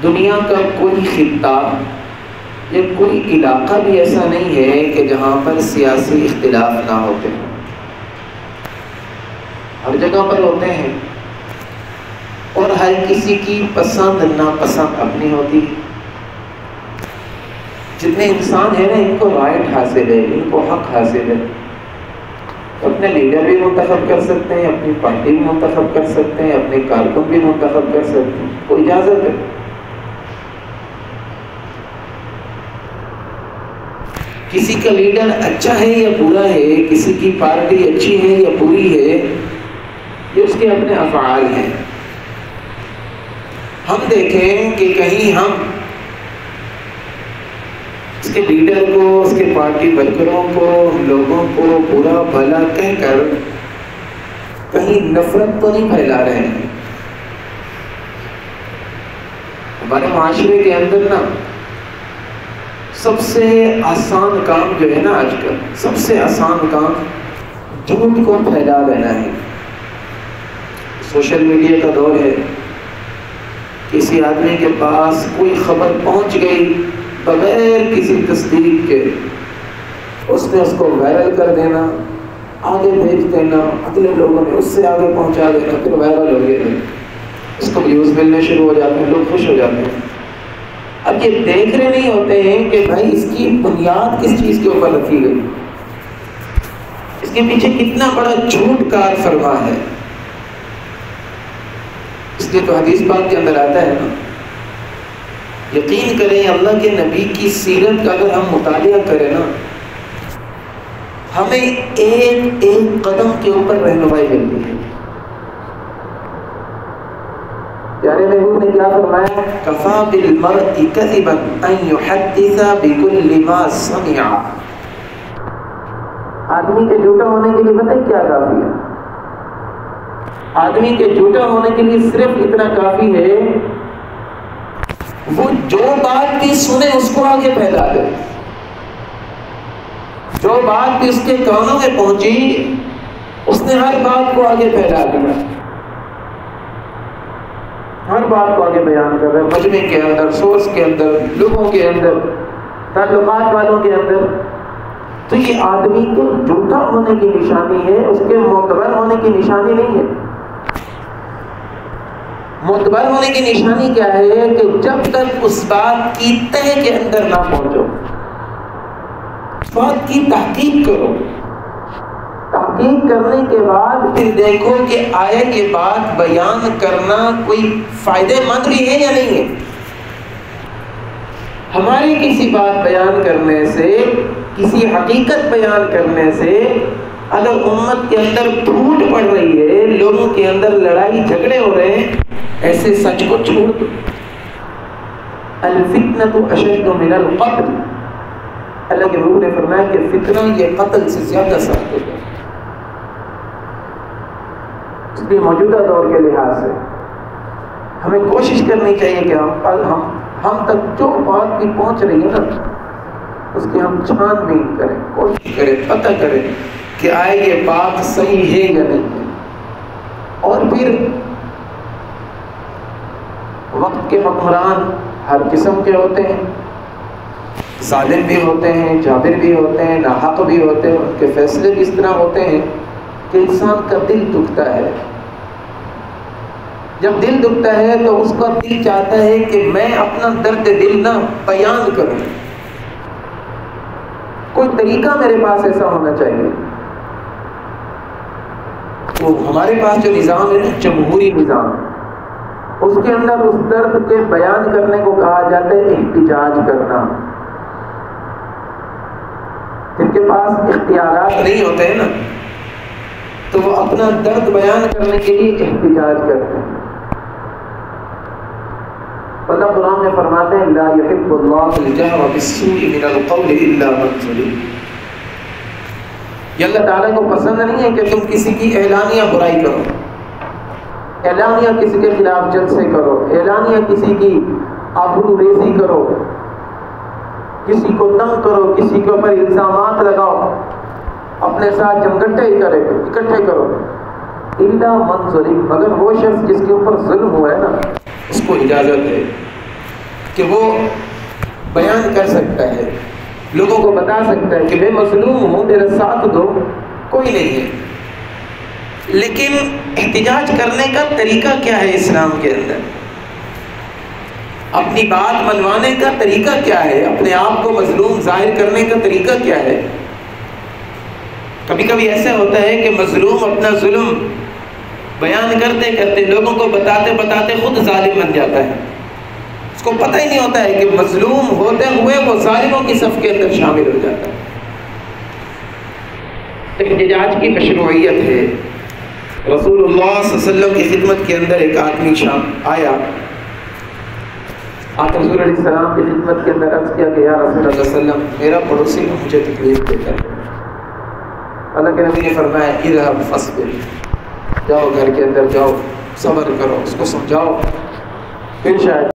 دنیا کا کوئی خطہ یا کوئی علاقہ بھی ایسا نہیں ہے کہ جہاں پر سیاسی اختلاف نہ ہوتے ہیں، ہر جگہ پر ہوتے ہیں، اور ہر کسی کی پسند ناپسند اپنی ہوتی ہے۔ جتنے انسان ہیں نا، ان کو رائٹ حاصل ہے، ان کو حق حاصل ہے، اپنے لیڈر بھی منتخب کر سکتے ہیں، اپنی پارٹی بھی منتخب کر سکتے ہیں، اپنے کارکن بھی منتخب کر سکتے ہیں، کوئی اجازت ہے۔ کسی کا لیڈر اچھا ہے یا برا ہے، کسی کی پارٹی اچھی ہے یا بری ہے، یہ اس کے اپنے افعال ہیں۔ ہم دیکھیں کہ کہیں ہم اس کے لیڈر کو، اس کے پارٹی ورکروں کو، لوگوں کو برا بھلا کہہ کر کہیں نفرت تو نہیں پھیلا رہے ہیں۔ ہمارے معاشرے کے اندر نا سب سے آسان کام جو ہے نا، آج کل سب سے آسان کام جھوٹ کو پھیلا دینا ہے۔ سوشل میڈیا کا دور ہے، کسی آدمی کے پاس کوئی خبر پہنچ گئی بغیر کسی تصدیق کے، اس نے اس کو وائرل کر دینا، آگے بھیج دینا، اگلے لوگوں نے اس سے آگے پہنچا دینا، پھر وائرل ہو گیا، اس کو ویوز ملنے شروع ہو جاتے ہیں، لوگ خوش ہو جاتے ہیں۔ اب یہ دیکھ رہے نہیں ہوتے ہیں کہ بھائی اس کی بنیاد کس چیز کے اوپر رکھی گئی، اس کے پیچھے کتنا بڑا جھوٹ کار فرما ہے۔ اس لیے تو حدیث پاک کے اندر آتا ہے نا، یقین کریں اللہ کے نبی کی سیرت کا اگر ہم مطالعہ کریں نا، ہمیں ایک ایک قدم کے اوپر رہنمائی ملتی ہے۔ پیارے محبوب نے کیا فرمایا؟ کفا بالمرء کذبا ان یحدث بکل ما سمع۔ آدمی کے جھوٹا ہونے کے لیے پتہ ہے کیا کافی ہے؟ آدمی کے جھوٹا ہونے کے لیے صرف اتنا کافی ہے، وہ جو بات بھی سنے اس کو آگے پھیلا دے، جو بات بھی اس کے کانوں میں پہنچی اس نے ہر بات کو آگے پھیلا دیا، ہر بات کو آگے بیان کر رہا ہے، مجمع کے اندر، سورس کے اندر، لوگوں کے اندر، تعلقات والوں کے اندر۔ تو یہ آدمی کے جھوٹا ہونے کی نشانی ہے، اس کے معتبر ہونے کی نشانی نہیں ہے۔ معتبر ہونے کی نشانی کیا ہے کہ جب تک اس بات کی تہ کے اندر نہ پہنچو، اس بات کی تحقیق کرو، تحقیق کرنے کے بعد پھر دیکھو کہ آیا یہ بات بیان کرنا کوئی فائدے مند بھی ہے یا نہیں ہے۔ ہماری کسی بات بیان کرنے سے، کسی حقیقت بیان کرنے سے اگر امت کے اندر پھوٹ پڑ رہی ہے، لوگوں کے اندر لڑائی جھگڑے ہو رہے ہیں، ایسے سچ کو چھوڑ دو۔ الفتنة اشد من القتل، اللہ کے حضور نے فرمایا کہ فتنہ یہ قتل سے زیادہ سخت ہے۔ اس لیے موجودہ دور کے لحاظ سے ہمیں کوشش کرنی چاہیے کہ ہم تک جو بات بھی پہنچ رہی ہے نا، اس کی ہم چھان بین کریں، کوشش کریں، پتہ کریں کہ آئے یہ بات صحیح ہے یا نہیں ہے۔ اور پھر وقت کے حکمران ہر قسم کے ہوتے ہیں، ظالم بھی ہوتے ہیں، جابر بھی ہوتے ہیں، ناحق بھی ہوتے ہیں، ان کے فیصلے بھی اس طرح ہوتے ہیں کہ انسان کا دل دکھتا ہے۔ جب دل دکھتا ہے تو اس کا دل چاہتا ہے کہ میں اپنا درد دل نہ بیان کروں، کوئی طریقہ میرے پاس ایسا ہونا چاہیے۔ تو ہمارے پاس جو نظام ہے نا، جمہوری نظام، اس کے اندر اس درد کے بیان کرنے کو کہا جاتا ہے احتجاج کرنا۔ جن کے پاس اختیارات نہیں ہوتے ہیں نا، تو وہ اپنا درد بیان کرنے کے لیے احتجاج کرتے ہیں۔ اللہ قرآن میں فرماتے ہیں لا يحب اللہ الجہر بالسوء من القول الا من ظلم۔ یہ اللہ تعالیٰ کو پسند نہیں ہے کہ تم کسی کی اعلانیہ برائی کرو، اعلانیہ کسی کے خلاف جلسے کرو، اعلانیہ کسی کی آبرو ریزی کرو، کسی کو تنگ کرو، کسی کے اوپر الزامات لگاؤ، اپنے ساتھ جمگٹے اکٹھے کرو۔ الا من ظلم، مگر وہ شخص جس کے اوپر ظلم ہوا ہے نا، اس کو اجازت ہے کہ وہ بیان کر سکتا ہے، لوگوں کو بتا سکتا ہے کہ میں مظلوم ہوں، میرا ساتھ دو، کوئی نہیں ہے۔ لیکن احتجاج کرنے کا طریقہ کیا ہے اسلام کے اندر؟ اپنی بات منوانے کا طریقہ کیا ہے؟ اپنے آپ کو مظلوم ظاہر کرنے کا طریقہ کیا ہے؟ کبھی کبھی ایسا ہوتا ہے کہ مظلوم اپنا ظلم بیان کرتے کرتے، لوگوں کو بتاتے بتاتے خود ظالم بن جاتا ہے، اس کو پتہ ہی نہیں ہوتا ہے کہ مظلوم ہوتے ہوئے وہ ظالموں کی صف کے اندر شامل ہو جاتا ہے۔ احتجاج کی مشروعیت ہے۔ رسول اللہ صلی اللہ علیہ وسلم کی خدمت کے اندر ایک آدمی شام آیا، آقا حضور علیہ السلام کی خدمت کے اندر عرض کیا کہ یا رسول اللہ صلی اللہ علیہ وسلم، میرا پڑوسی نے مجھے تکلیف دیتا ہے۔ اللہ کے نبی نے فرمایا اذهب فاصبر، جاؤ گھر کے اندر جاؤ، صبر کرو، اس کو سمجھاؤ، پھر شاید